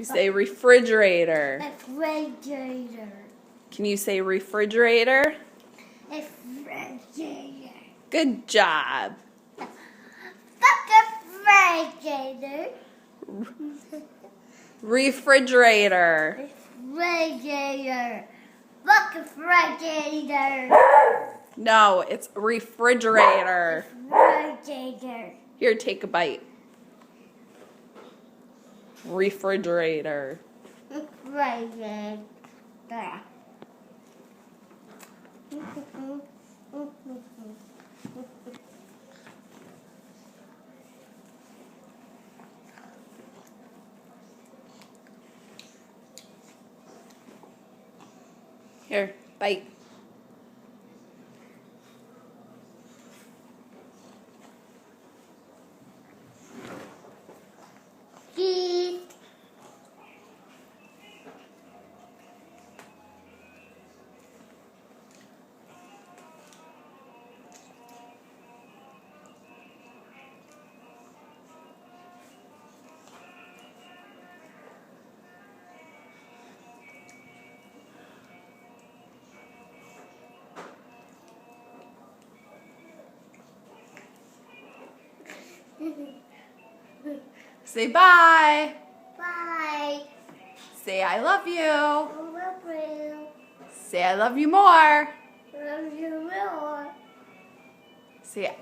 You say refrigerator. Refrigerator. Can you say refrigerator? Refrigerator. Good job. Refrigerator. Refrigerator. Refrigerator. Refrigerator. No, it's refrigerator. Refrigerator. Here, take a bite. Refrigerator. Refrigerator. Here, bite. Geese. Say bye. Bye. Say I love you. I love you. Say I love you more. Love you more. Say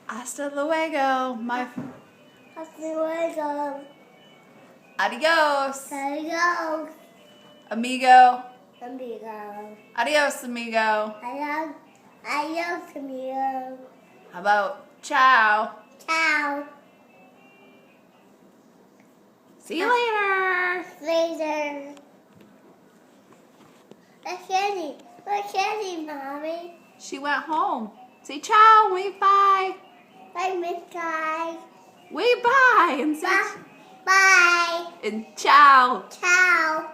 hasta luego, my Hasta luego. adios, Adios. amigo. Amigo. Adios, amigo. Adios, amigo. How about ciao? Ciao. See you later. Later. Where's Candy? Where's Candy, Mommy? She went home. Say ciao, wave bye. Bye, Miss Guy. Wave bye and say Bye. Bye. and ciao. Ciao.